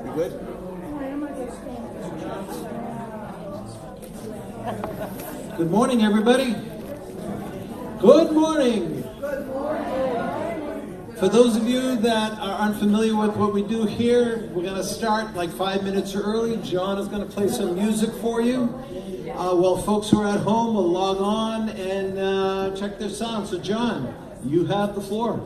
You good? Good morning, everybody. Good morning. Good morning. For those of you that are unfamiliar with what we do here, we're going to start like 5 minutes early. John is going to play some music for you. While folks who are at home will log on and check their sound. So John, you have the floor.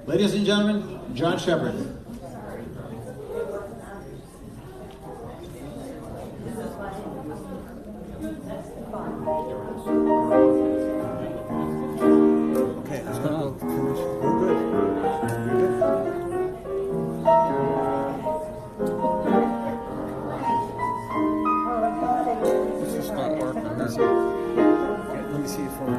Ladies and gentlemen, John Shepherd. Okay, let's go. We're good. This is not working, is it? Okay, let me see it for you.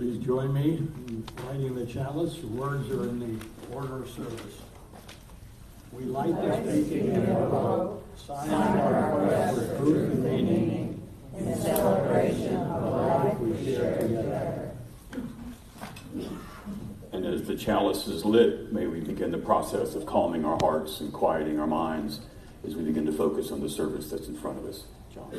Please join me in lighting the chalice. The words are in the order of service. We light this baking in our love, sign our quest with truth and meaning, in celebration of the life we share together. And as the chalice is lit, may we begin the process of calming our hearts and quieting our minds as we begin to focus on the service that's in front of us. John.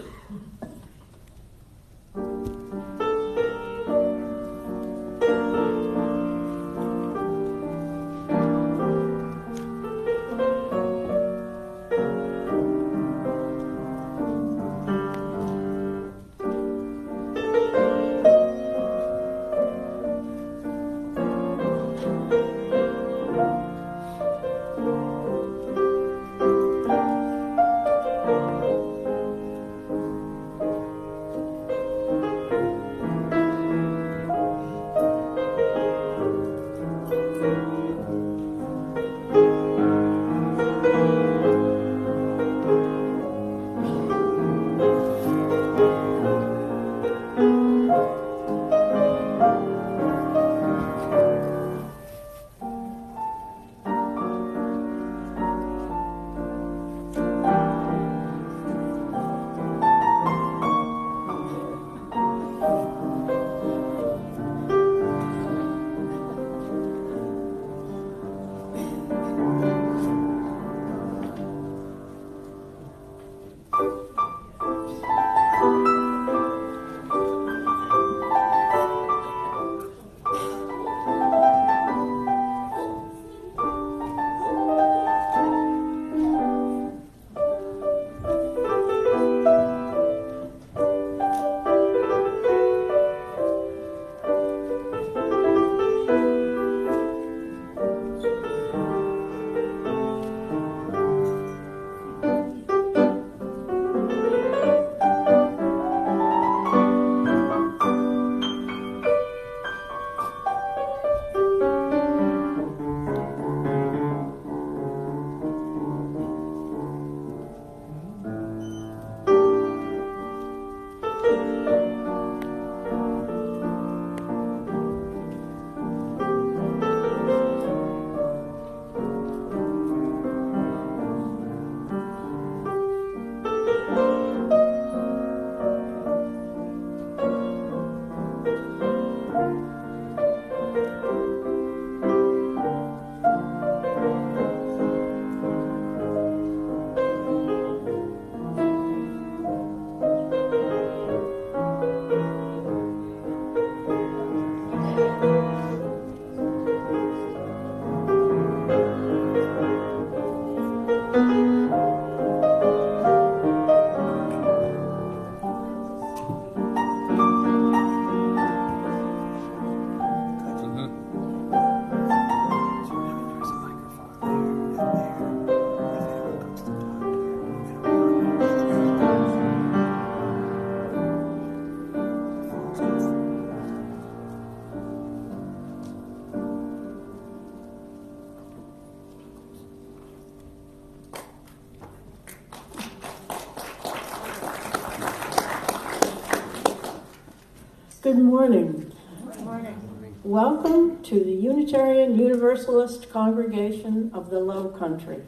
Good morning. Good morning. Welcome to the Unitarian Universalist Congregation of the Low Country.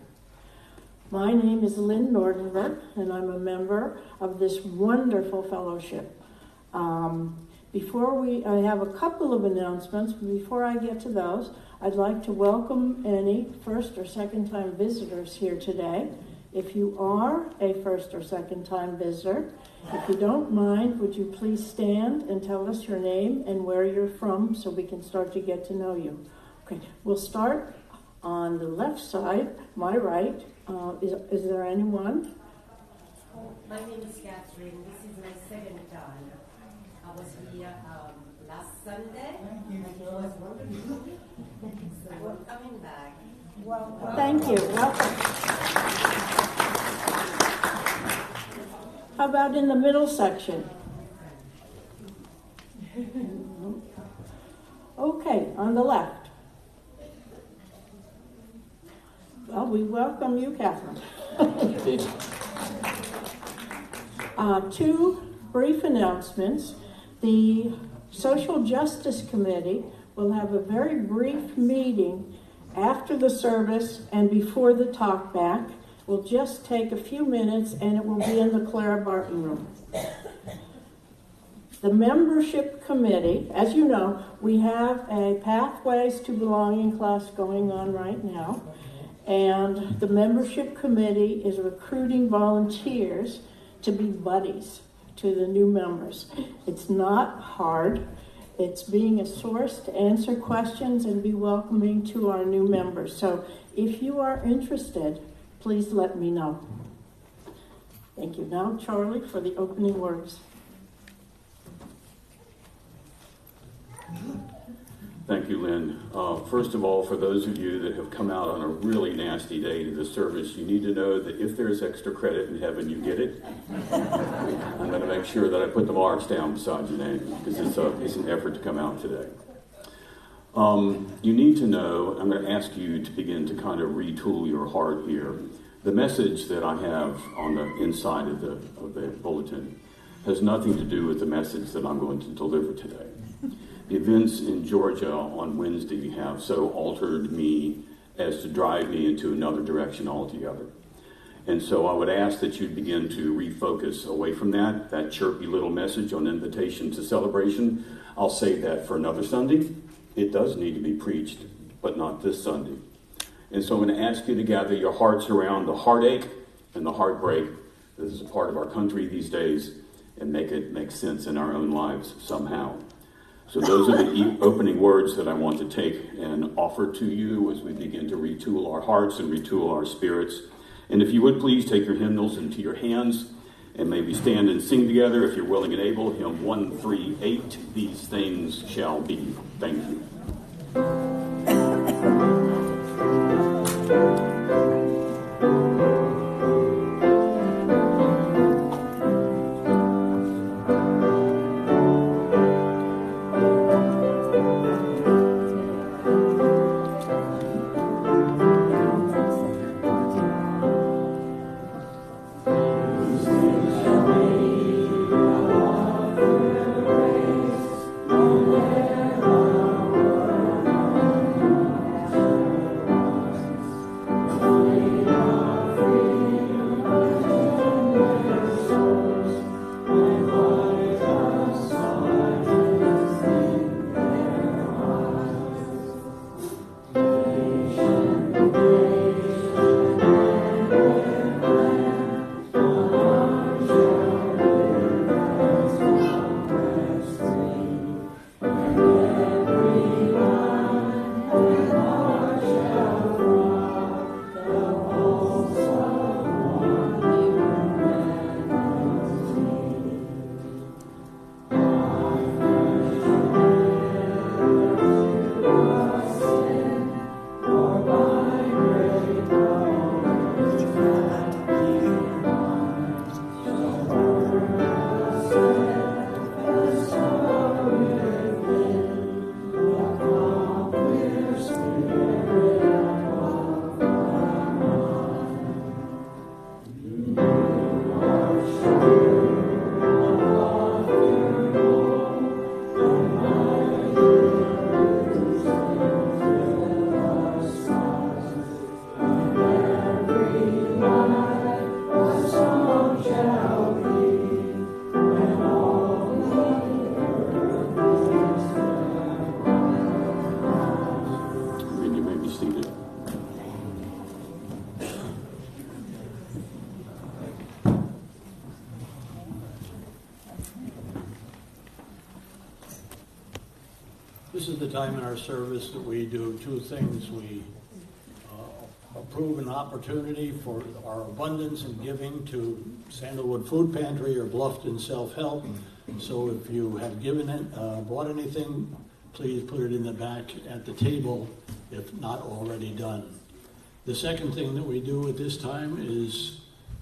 My name is Lynn Nordenberg, and I'm a member of this wonderful fellowship. I have a couple of announcements. Before I get to those, I'd like to welcome any first or second time visitors here today. If you are a first or second time visitor, if you don't mind, would you please stand and tell us your name and where you're from so we can start to get to know you. Okay, we'll start on the left side, my right. Is there anyone? My name is Catherine. This is my second time. I was here last Sunday, and it was wonderful. So we're coming back. Welcome. Thank you. Welcome. How about in the middle section? Okay, on the left. Well, we welcome you, Catherine. Two brief announcements. The Social Justice Committee will have a very brief meeting after the service and before the talkback. We'll just take a few minutes, and it will be in the Clara Barton room. The Membership Committee, as you know, we have a Pathways to Belonging class going on right now, and the Membership Committee is recruiting volunteers to be buddies to the new members. It's not hard. It's being a source to answer questions and be welcoming to our new members. So if you are interested, please let me know. Thank you. Now, Charlie, for the opening words. Thank you, Lynn. First of all, for those of you that have come out on a really nasty day to the service, you need to know that if there's extra credit in heaven, you get it. I'm going to make sure that I put the marks down beside your name, because it's an effort to come out today. You need to know, I'm going to ask you to begin to kind of retool your heart here. The message that I have on the inside of the bulletin has nothing to do with the message that I'm going to deliver today. The events in Georgia on Wednesday have so altered me as to drive me into another direction altogether. And so I would ask that you begin to refocus away from that chirpy little message on invitation to celebration. I'll save that for another Sunday. It does need to be preached, but not this Sunday. And so I'm going to ask you to gather your hearts around the heartache and the heartbreak that is a part of our country these days and make it make sense in our own lives somehow. So those are the opening words that I want to take and offer to you as we begin to retool our hearts and retool our spirits. And if you would please take your hymnals into your hands and maybe stand and sing together if you're willing and able. Hymn 138, These Things Shall Be. Thank you. This is the time in our service that we do two things. We approve an opportunity for our abundance and giving to Sandalwood Food Pantry or Bluffton Self-Help. So if you have given it, bought anything, please put it in the back at the table if not already done. The second thing that we do at this time is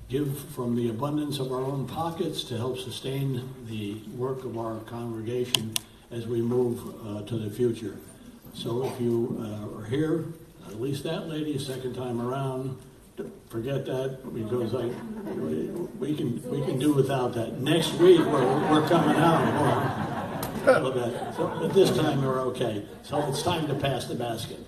give from the abundance of our own pockets to help sustain the work of our congregation as we move to the future. So if you are here, at least that lady, second time around, forget that because we can do without that. Next week we're coming out more. little bit. So, but this time we're okay. So it's time to pass the basket.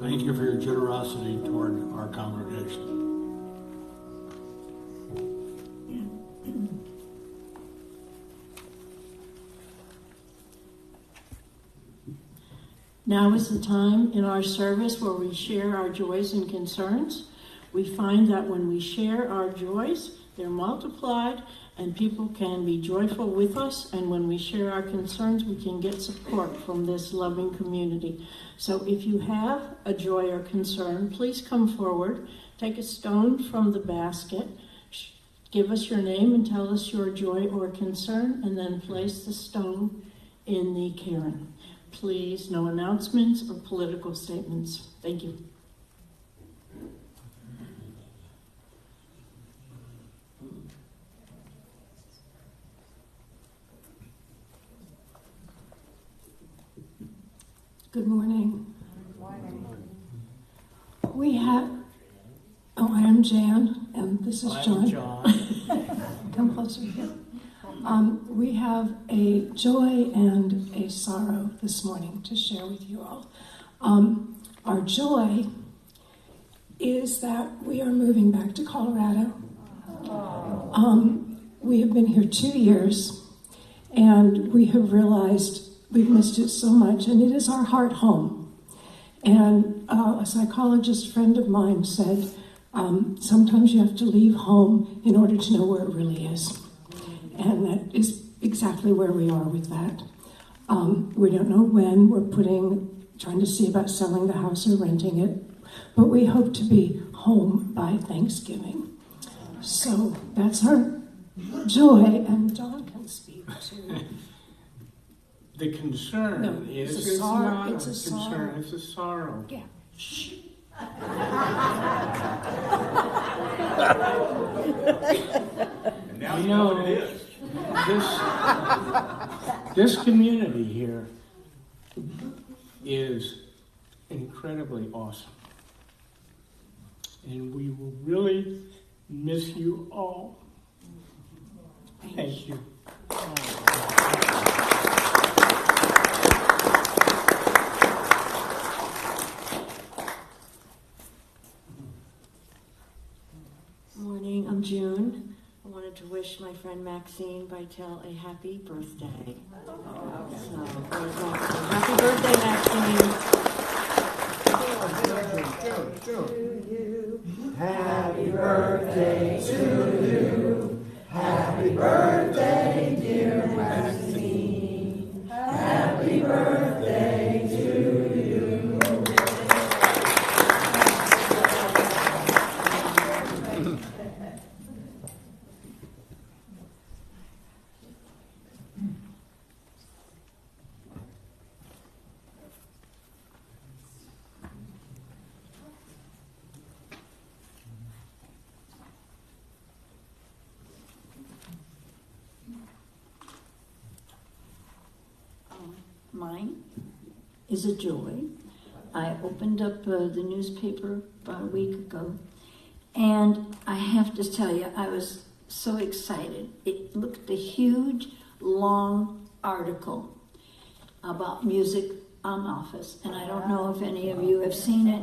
Thank you for your generosity toward our congregation. Now is the time in our service where we share our joys and concerns. We find that when we share our joys, they're multiplied and people can be joyful with us. And when we share our concerns, we can get support from this loving community. So if you have a joy or concern, please come forward, take a stone from the basket, give us your name and tell us your joy or concern, and then place the stone in the cairn. Please, no announcements or political statements. Thank you. Good morning. Good morning. We have, I am Jan, and this is John. John. Come closer here. We have a joy and a sorrow this morning to share with you all. Our joy is that we are moving back to Colorado. We have been here 2 years, and we have realized we've missed it so much, and it is our heart home. And a psychologist friend of mine said, sometimes you have to leave home in order to know where it really is. And that is exactly where we are with that. We don't know when. We're trying to see about selling the house or renting it. But we hope to be home by Thanksgiving. So that's our joy, and John can speak too. The concern No, is it's a sorrow. not It's a concern, sorrow. it's a sorrow. Yeah. Shh. You know, this community here is incredibly awesome. And we will really miss you all. Thank you. Morning, I'm June. I wanted to wish my friend Maxine Vitale a happy birthday. So, happy birthday, Maxine. Happy birthday to you. Happy birthday, dear Maxine. Happy birthday to you. mine is a joy. I opened up the newspaper about a week ago, and I have to tell you, I was so excited. It looked a huge, long article about music on Office, and I don't know if any of you have seen it,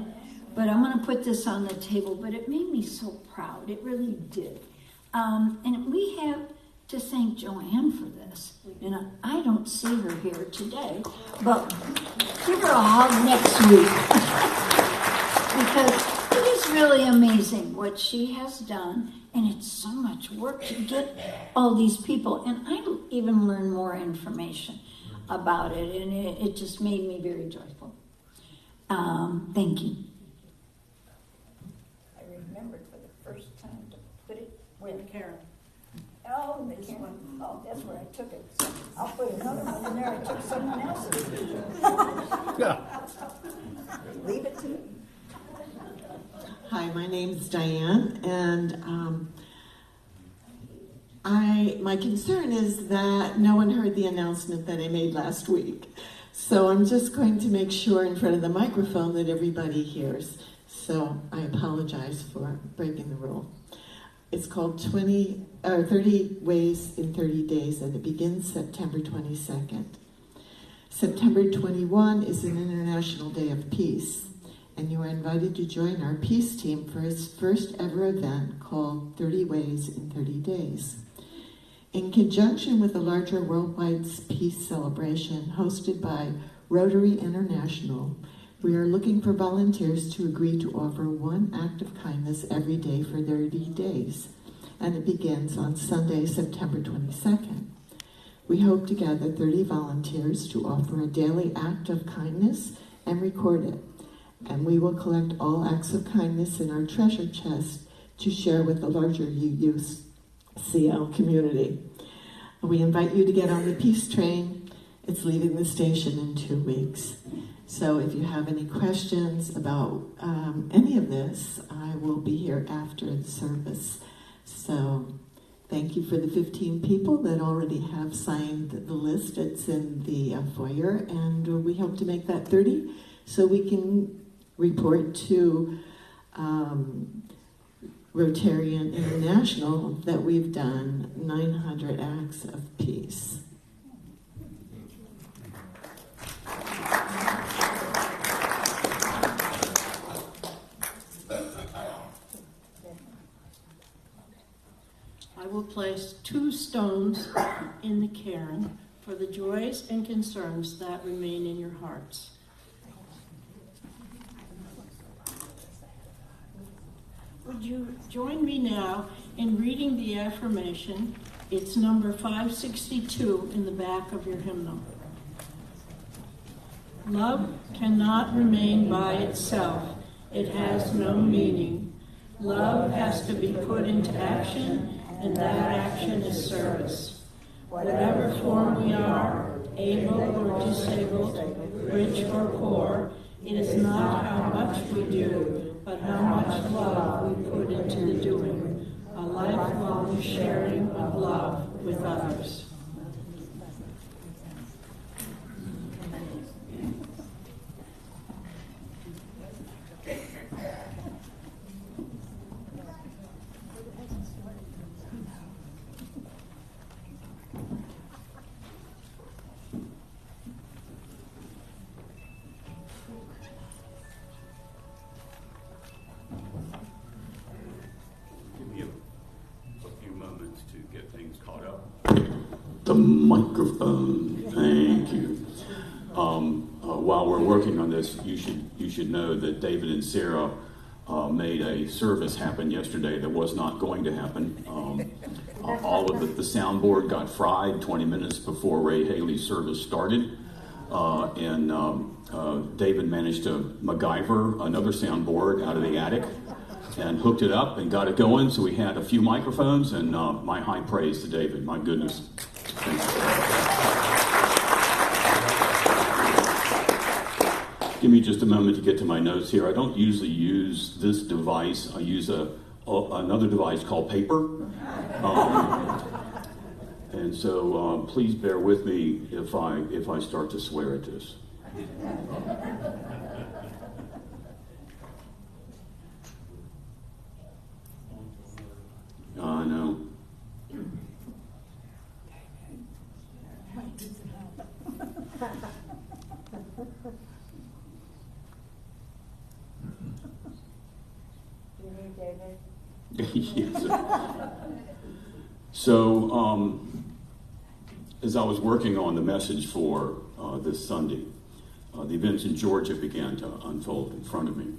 but I'm going to put this on the table, but it made me so proud. It really did. And we have to thank Joanne for this. And I don't see her here today, but give her a hug next week. Because it is really amazing what she has done, and it's so much work to get all these people. And I even learned more information about it, and it just made me very joyful. Thank you. I remembered for the first time to put it where? Karen. Oh, this one. Oh, that's where I took it. So I'll put another one in there. I took someone else's. Leave it to me. Hi, my name's Diane, and my concern is that no one heard the announcement that I made last week. So I'm just going to make sure in front of the microphone that everybody hears. So I apologize for breaking the rule. It's called 30 Ways in 30 Days, and it begins September 22nd. September 21 is an International Day of Peace, and you are invited to join our peace team for its first ever event called 30 Ways in 30 Days. In conjunction with a larger worldwide peace celebration hosted by Rotary International, we are looking for volunteers to agree to offer one act of kindness every day for 30 days, and it begins on Sunday, September 22nd. We hope to gather 30 volunteers to offer a daily act of kindness and record it, and we will collect all acts of kindness in our treasure chest to share with the larger UUCL community. We invite you to get on the peace train. It's leaving the station in 2 weeks. So if you have any questions about any of this, I will be here after the service. So thank you for the 15 people that already have signed the list. It's in the foyer, and we hope to make that 30 so we can report to Rotarian International that we've done 900 acts of peace. I will place 2 stones in the cairn for the joys and concerns that remain in your hearts. Would you join me now in reading the affirmation? It's number 562 in the back of your hymnal. Love cannot remain by itself. It has no meaning. Love has to be put into action, and that action is service. Whatever form we are, able or disabled, rich or poor, it is not how much we do, but how much love we put into the doing. A lifelong sharing of love with others. The microphone. Thank you. While we're working on this, you should know that David and Sarah made a service happen yesterday that was not going to happen. All of the soundboard got fried 20 minutes before Ray Haley's service started, and David managed to MacGyver another soundboard out of the attic and hooked it up and got it going. So we had a few microphones, and my high praise to David. My goodness. Give me just a moment to get to my notes here. I don't usually use this device. I use another device called paper. And And so please bear with me if I start to swear at this. I know. Yes. So, as I was working on the message for this Sunday, the events in Georgia began to unfold in front of me.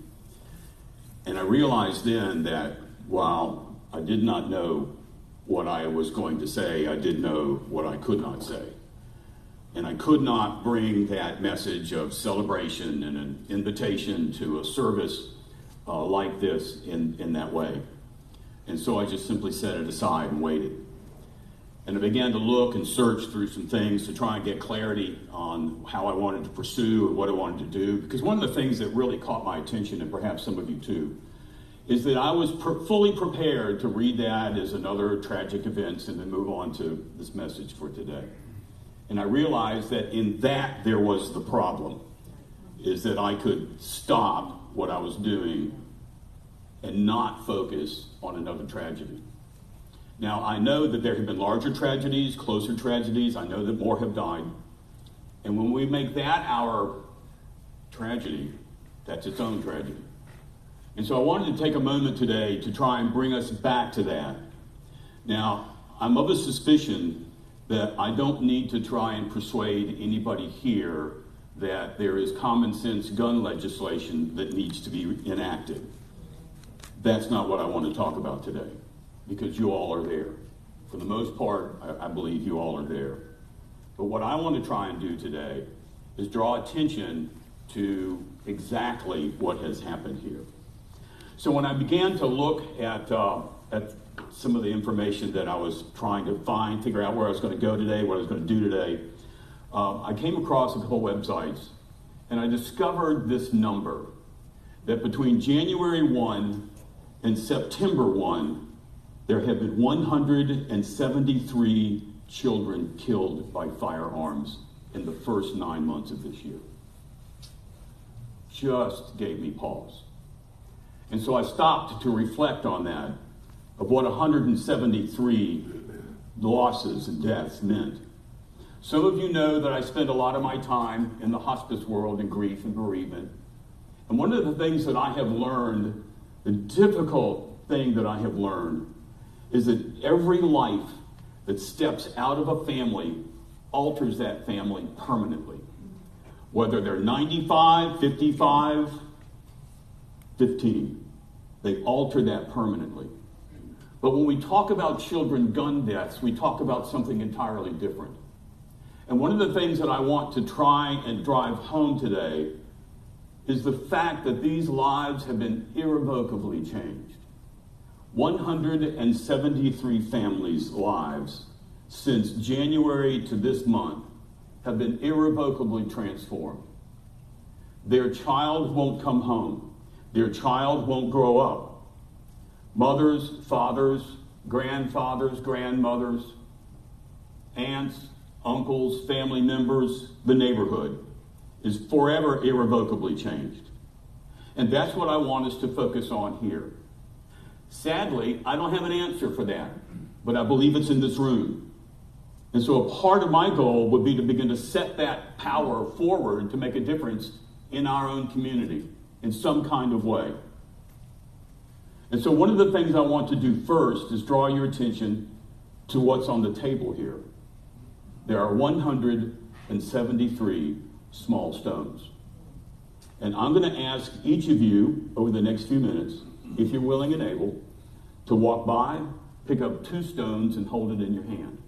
And I realized then that while I did not know what I was going to say, I did know what I could not say. And I could not bring that message of celebration and an invitation to a service like this in that way. And so I just simply set it aside and waited. And I began to look and search through some things to try and get clarity on how I wanted to pursue and what I wanted to do. Because one of the things that really caught my attention, and perhaps some of you too, is that I was fully prepared to read that as another tragic event and then move on to this message for today. And I realized that in that there was the problem, is that I could stop what I was doing and not focus on another tragedy. Now, I know that there have been larger tragedies, closer tragedies. I know that more have died. And when we make that our tragedy, that's its own tragedy. And so I wanted to take a moment today to try and bring us back to that. Now, I'm of a suspicion that I don't need to try and persuade anybody here that there is common sense gun legislation that needs to be enacted. That's not what I want to talk about today, because you all are there. For the most part, I believe you all are there. But what I want to try and do today is draw attention to exactly what has happened here. So when I began to look at some of the information that I was trying to find, figure out where I was going to go today, what I was going to do today, I came across a couple websites, and I discovered this number, that between January 1 and September 1, there have been 173 children killed by firearms in the first 9 months of this year. Just gave me pause. And so I stopped to reflect on that, of what 173 losses and deaths meant. Some of you know that I spend a lot of my time in the hospice world in grief and bereavement. And one of the things that I have learned, the difficult thing that I have learned, is that every life that steps out of a family alters that family permanently. Whether they're 95, 55, 15, they alter that permanently. But when we talk about children gun deaths, we talk about something entirely different. And one of the things that I want to try and drive home today is the fact that these lives have been irrevocably changed. 173 families' lives since January to this month have been irrevocably transformed. Their child won't come home. Their child won't grow up. Mothers, fathers, grandfathers, grandmothers, aunts, uncles, family members, the neighborhood is forever irrevocably changed. And that's what I want us to focus on here. Sadly, I don't have an answer for that, but I believe it's in this room. And so a part of my goal would be to begin to set that power forward to make a difference in our own community in some kind of way. And so one of the things I want to do first is draw your attention to what's on the table here. There are 173 small stones. And I'm going to ask each of you over the next few minutes, if you're willing and able, to walk by, pick up 2 stones and hold it in your hand.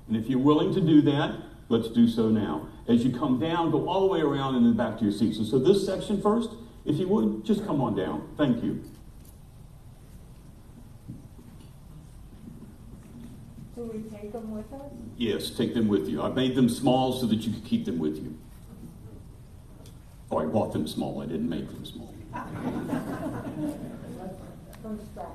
And if you're willing to do that, let's do so now. As you come down, go all the way around and then back to your seats. So this section first, if you would, just come on down. Thank you. Do we take them with us? Yes, take them with you. I made them small so that you could keep them with you. Oh, I bought them small. I didn't make them small. From scratch.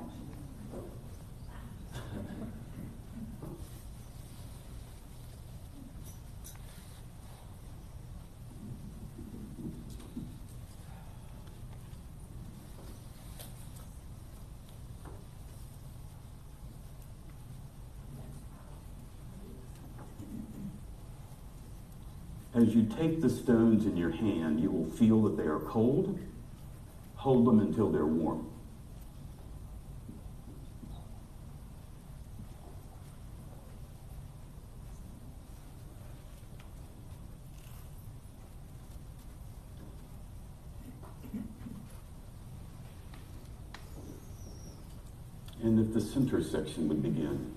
As you take the stones in your hand, you will feel that they are cold. Hold them until they're warm. And if the center section would begin.